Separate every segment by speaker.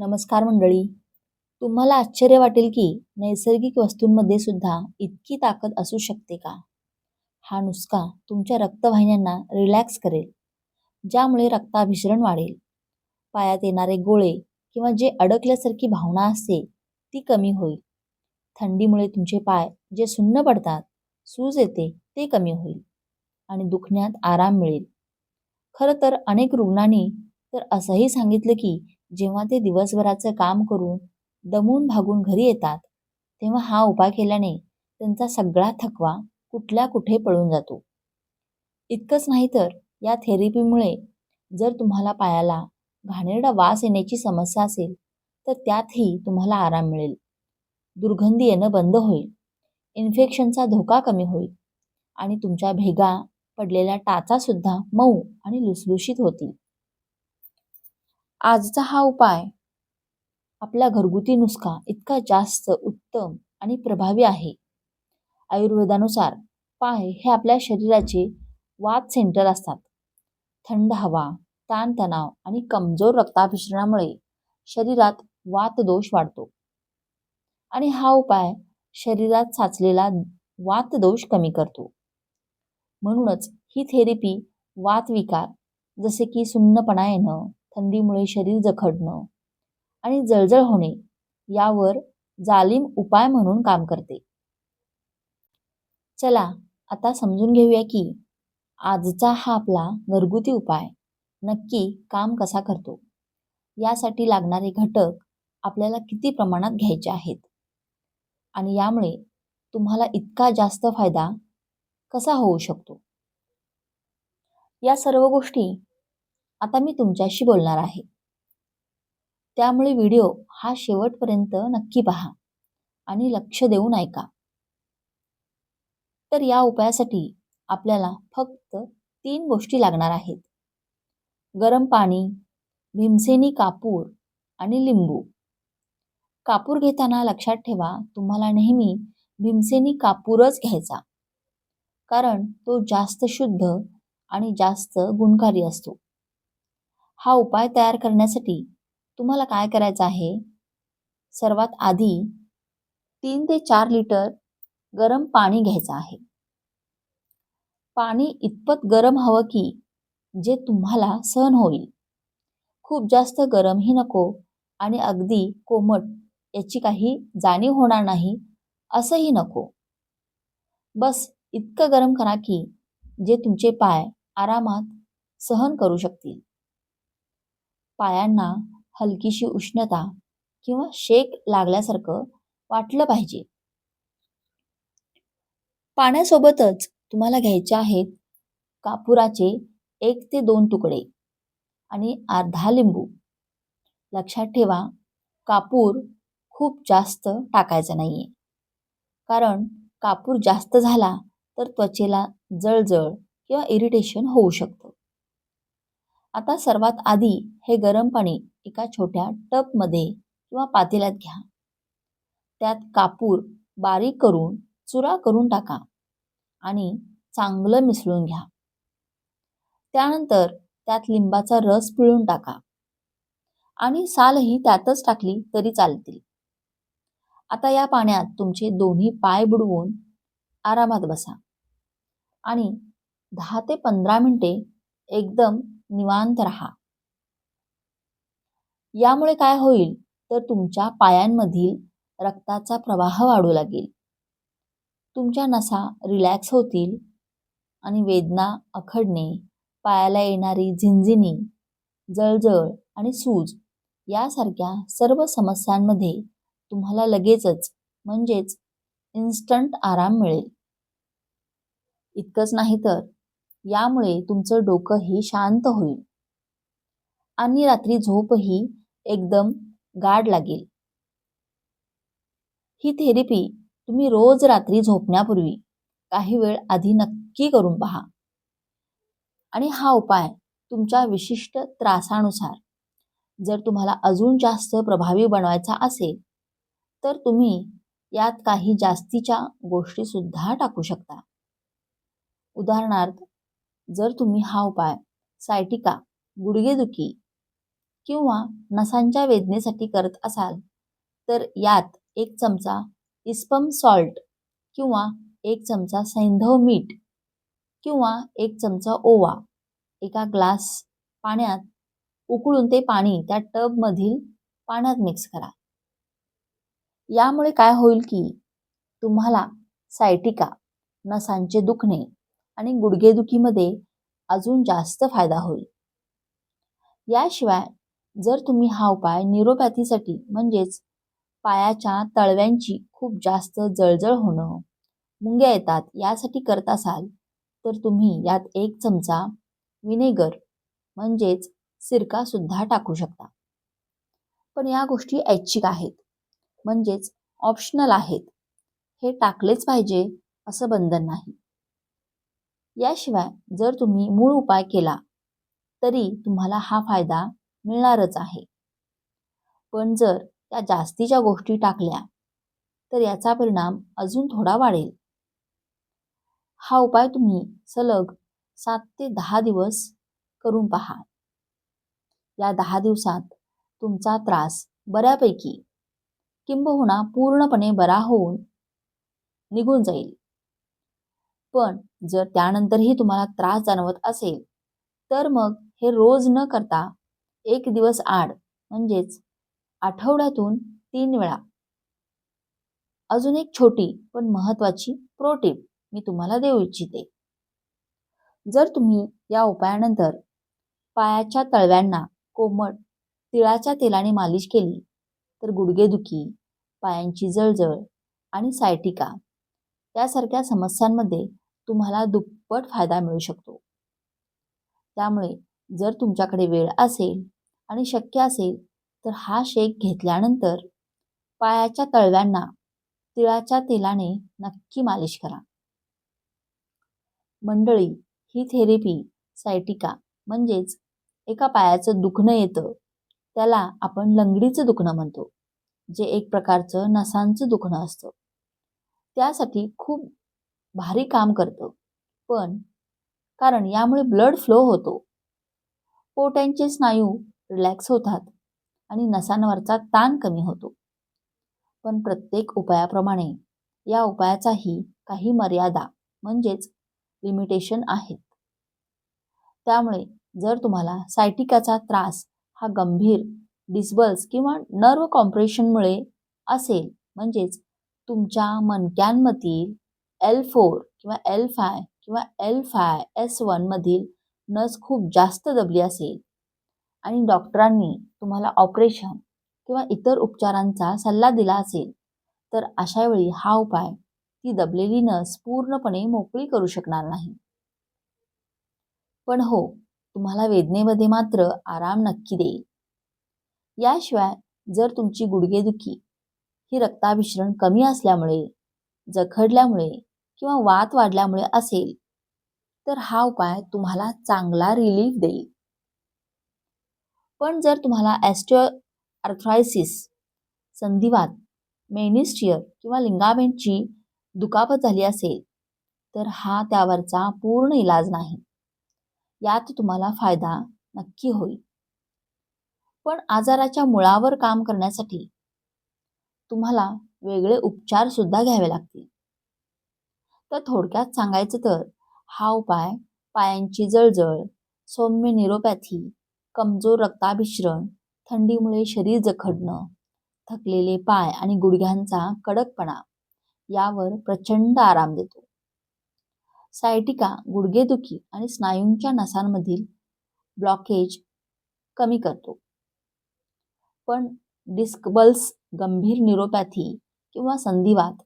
Speaker 1: नमस्कार मंडळी. तुम्हाला आश्चर्य वाटेल की नैसर्गिक वस्तूंमध्ये सुद्धा इतकी ताकद असू शकते का? हा नुसका तुमच्या रक्तवाहिन्यांना रिलॅक्स करेल, ज्यामुळे रक्ताभिसरण वाढेल. पायात येणारे गोळे किंवा जे अडकल्यासारखी भावना असते ती कमी होईल. थंडीमुळे तुमचे पाय जे सुन्न पडतात, सूज येते ते कमी होईल आणि दुखण्यात आराम मिळेल. खरं तर अनेक रुग्णांनी तर असंही सांगितलं की जेव्हा ते दिवसभराचं काम करून दमून भागून घरी येतात, तेव्हा हा उपाय केल्याने त्यांचा सगळा थकवा कुठल्या कुठे पळून जातो. इतकंच नाही तर या थेरपीमुळे जर तुम्हाला पायाला घाणेरडा वास येण्याची समस्या असेल, तर त्यातही तुम्हाला आराम मिळेल. दुर्गंधी येणं बंद होईल, इन्फेक्शनचा धोका कमी होईल आणि तुमच्या भेगा पडलेल्या टाचा सुद्धा मऊ आणि लुसलुशीत होतील. आजचा हा उपाय आपला घरगुती नुसका इतका जास्त उत्तम आणि प्रभावी आहे. आयुर्वेदानुसार पाय हे आपल्या शरीराचे वात सेंटर असतात. थंड हवा, ताणतणाव आणि कमजोर रक्ताभिसरणामुळे शरीरात वात दोष वाढतो आणि हा उपाय शरीरात साचलेला वात दोष कमी करतो. म्हणूनच ही थेरपी वातविकार जसे की सुन्नपणा येणं, थंडीमुळे शरीर जखडणं आणि जळजळ होणे यावर जालीम उपाय म्हणून काम करते. चला आता समजून घेऊया की आजचा हा आपला घरगुती उपाय नक्की काम कसा करतो. यासाठी लागणारे घटक आपल्याला किती प्रमाणात घ्यायचे आहेत आणि यामुळे तुम्हाला इतका जास्त फायदा कसा होऊ शकतो. या सर्व गोष्टी आता मी तुमच्याशी बोलणार आहे. त्यामुळे व्हिडिओ हा शेवटपर्यंत नक्की पहा आणि लक्ष देऊन ऐका. तर या उपायासाठी आपल्याला फक्त 3 गोष्टी लागणार आहेत. गरम पाणी, भीमसेनी कापूर आणि लिंबू. कापूर घेताना लक्षात ठेवा, तुम्हाला नेहमी भीमसेनी कापूरच घ्यायचा, कारण तो जास्त शुद्ध आणि जास्त गुणकारी असतो. हा उपाय तयार करण्यासाठी तुम्हाला काय करायचं आहे? सर्वात आधी 3 ते 4 लिटर गरम पाणी घ्यायचं आहे. पाणी इतपत गरम हवं की जे तुम्हाला सहन होईल. खूप जास्त गरमही नको आणि अगदी कोमट याची काही जाणीव होणार नाही असंही नको. बस इतकं गरम करा की जे तुमचे पाय आरामात सहन करू शकतील. पायांना हलकीशी उष्णता किंवा शेक लागल्यासारखं वाटलं पाहिजे. पाण्यासोबतच तुम्हाला घ्यायचे आहेत कापुराचे 1 ते 2 तुकडे आणि अर्धा लिंबू. लक्षात ठेवा, कापूर खूप जास्त टाकायचा नाहीये, कारण कापूर जास्त झाला तर त्वचेला जळजळ किंवा इरिटेशन होऊ शकतं. आता सर्वात आधी हे गरम पाणी एका छोट्या टबमध्ये किंवा पातेल्यात घ्या. त्यात कापूर बारीक करून चुरा करून टाका आणि चांगलं मिसळून घ्या. त्यानंतर त्यात लिंबाचा रस पिळून टाका आणि सालही त्यातच टाकली तरी चालतील. आता या पाण्यात तुमचे दोन्ही पाय बुडवून आरामात बसा आणि 10 ते 15 मिनिटे एकदम निवांत राहा. यामुळे काय होईल तर तुमच्या पायांमधील रक्ताचा प्रवाह वाढू लागेल. तुमच्या नसा रिलॅक्स होतील आणि वेदना, अखडणे, पायाला येणारी झिंझिणी, जळजळ आणि सूज यासारख्या सर्व समस्यांमध्ये तुम्हाला लगेचच म्हणजेच इन्स्टंट आराम मिळेल. इतकंच नाही तर यामुळे तुमचं डोकंही शांत होईल आणि रात्री झोपही एकदम गाढ लागेल. ही थेरपी तुम्ही रोज रात्री झोपण्यापूर्वी काही वेळ आधी नक्की करून पहा आणि हा उपाय तुमच्या विशिष्ट त्रासानुसार जर तुम्हाला अजून जास्त प्रभावी बनवायचा असेल तर तुम्ही यात काही जास्तीच्या गोष्टी सुद्धा टाकू शकता. उदाहरणार्थ, जर तुम्ही हा उपाय सायटिका, गुडघेदुखी किंवा नसांच्या वेदनेसाठी करत असाल तर यात 1 चमचा इस्पम सॉल्ट किंवा 1 चमचा सैंधव मीठ किंवा 1 चमचा ओवा एका ग्लास पाण्यात उकळून ते पाणी त्या टबमधील पाण्यात मिक्स करा. यामुळे काय होईल की तुम्हाला सायटिका, नसांचे दुखणे आणि गुडघेदुखीमध्ये अजून जास्त फायदा होईल. याशिवाय जर तुम्ही हा उपाय न्यूरोपॅथीसाठी म्हणजेच पायाच्या तळव्यांची खूप जास्त जळजळ होणं, मुंग्या येतात यासाठी करत असाल तर तुम्ही यात 1 चमचा विनेगर म्हणजेच सिरका सुद्धा टाकू शकता. पण या गोष्टी ऐच्छिक आहेत, म्हणजेच ऑप्शनल आहेत. हे टाकलेच पाहिजे असं बंधन नाही. याशिवाय जर तुम्ही मूळ उपाय केला तरी तुम्हाला हा फायदा मिळणारच आहे. पण जर त्या जास्तीच्या गोष्टी टाकल्या तर याचा परिणाम अजून थोडा वाढेल. हा उपाय तुम्ही सलग 7 ते 10 दिवस करून पहा. या 10 दिवसात तुमचा त्रास बऱ्यापैकी किंबहुना पूर्णपणे बरा होऊन निघून जाईल. पण जर त्यानंतरही तुम्हाला त्रास जाणवत असेल तर मग हे रोज न करता 1 दिवस आड म्हणजेच आठवड्यातून 3 वेळा. अजून एक छोटी पण महत्त्वाची प्रो टिप मी तुम्हाला देऊ इच्छिते. जर तुम्ही या उपायानंतर पायाच्या तळव्यांना कोमट तिळाच्या तेलाने मालिश केली तर गुडघेदुखी, पायांची जळजळ आणि सायटिका यासारख्या समस्यांमध्ये तुम्हाला दुप्पट फायदा मिळू शकतो. त्यामुळे जर तुमच्याकडे वेळ असेल आणि शक्य असेल तर हा शेक घेतल्यानंतर पायाच्या तळव्यांना तिळाच्या तेलाने नक्की मालिश करा. मंडळी, ही थेरपी सायटिका म्हणजेच एका पायाचं दुखणं येतं त्याला आपण लंगडीचं दुखणं म्हणतो, जे एक प्रकारचं नसांचं दुखणं असतं. त्यासाठी खूप भारी काम करतं. पण कारण यामुळे ब्लड फ्लो होतो, पोटांचे स्नायू रिलॅक्स होतात आणि नसांवरचा ताण कमी होतो. पण प्रत्येक उपायाप्रमाणे या उपायाचाही काही मर्यादा म्हणजेच लिमिटेशन आहेत. त्यामुळे जर तुम्हाला सायटिकाचा त्रास हा गंभीर डिस्बल्स किंवा नर्व कॉम्प्रेशनमुळे असेल, म्हणजेच तुमच्या मणक्यांमधील L4 किंवा L5 किंवा L5S1 मधील नस खूप जास्त दबली असेल आणि डॉक्टरांनी तुम्हाला ऑपरेशन किंवा इतर उपचारांचा सल्ला दिला असेल तर अशा वेळी हा उपाय ती दबलेली नस पूर्णपणे मोकळी करू शकणार नाही. पण हो, तुम्हाला वेदनेमध्ये मात्र आराम नक्की देईल. याशिवाय जर तुमची गुडघेदुखी ही रक्ताभिसरण कमी असल्यामुळे, जखडल्यामुळे किंवा वात वाढल्यामुळे असेल तर हा उपाय तुम्हाला चांगला रिलीफ देईल. पण जर तुम्हाला ऑस्टिओआर्थरायसिस, संधिवात, मेनिस्टियर किंवा लिगामेंटची दुखापत झाली असेल तर हा त्यावरचा पूर्ण इलाज नाही. यात तुम्हाला फायदा नक्की होईल. पण आजाराच्या मुळावर काम करण्यासाठी तुम्हाला वेगळे उपचार सुद्धा घ्यावे लागतील. तर थोडक्यात सांगायचं तर हा उपाय पायांची जळजळ, सौम्य न्यूरोपॅथी, कमजोर रक्ताभिसरण, थंडीमुळे शरीर जखडणं, थकलेले पाय आणि गुडघ्यांचा कडकपणा यावर प्रचंड आराम देतो. सायटिका गुडघेदुखी आणि स्नायूंच्या नसांमधील ब्लॉकेज कमी करतो. पण डिस्कबल्स, गंभीर न्यूरोपॅथी किंवा संधिवात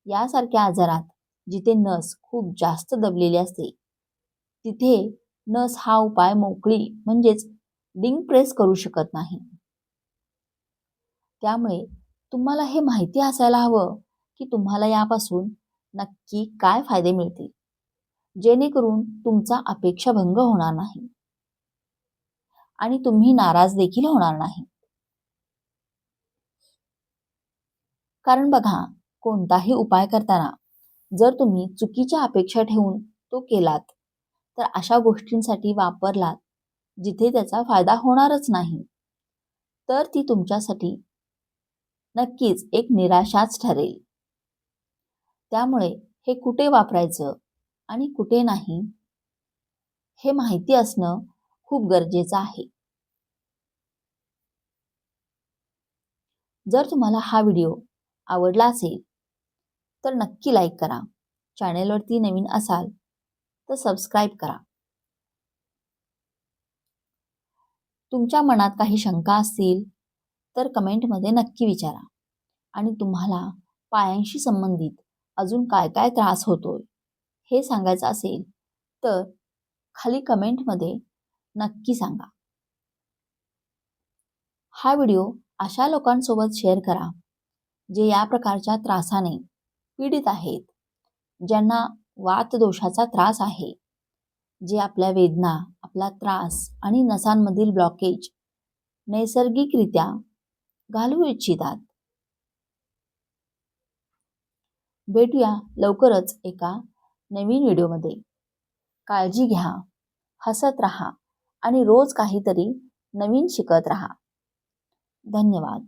Speaker 1: यासारख्या आजारात जिथे नस खूप जास्त दबलेली असते तिथे नस हा उपाय मोकळी म्हणजेच डिंग प्रेस करू शकत नाही. त्यामुळे तुम्हाला हे माहिती असायला हवं की तुम्हाला यापासून नक्की काय फायदे मिळतील, जेणेकरून तुमचा अपेक्षाभंग होणार नाही आणि तुम्ही नाराज देखील होणार नाही. कारण बघा, कोणताही उपाय करताना जर तुम्ही चुकीच्या अपेक्षा ठेवून तो केलात तर अशा गोष्टींसाठी वापरलात जिथे त्याचा फायदा होणारच नाही तर ती तुमच्यासाठी नक्कीच एक निराशाच ठरेल. त्यामुळे हे कुठे वापरायचं आणि कुठे नाही हे माहिती असणं खूप गरजेचं आहे. जर तुम्हाला हा व्हिडिओ आवडला असेल तर नक्की लाईक करा. चॅनेलवरती नवीन असाल तर सबस्क्राईब करा. तुमच्या मनात काही शंका असतील तर कमेंटमध्ये नक्की विचारा. आणि तुम्हाला पायांशी संबंधित अजून काय काय त्रास होतोय हे सांगायचं असेल तर खाली कमेंटमध्ये नक्की सांगा. हा व्हिडिओ अशा लोकांसोबत शेअर करा जे या प्रकारच्या त्रासाने पीडित आहेत, ज्यांना वातदोषाचा त्रास आहे, जे आपल्या वेदना, आपला त्रास आणि नसांमधील ब्लॉकेज नैसर्गिकरित्या घालवू इच्छितात. भेटूया लवकरच एका नवीन व्हिडिओमध्ये. काळजी घ्या, हसत राहा आणि रोज काहीतरी नवीन शिकत राहा. धन्यवाद.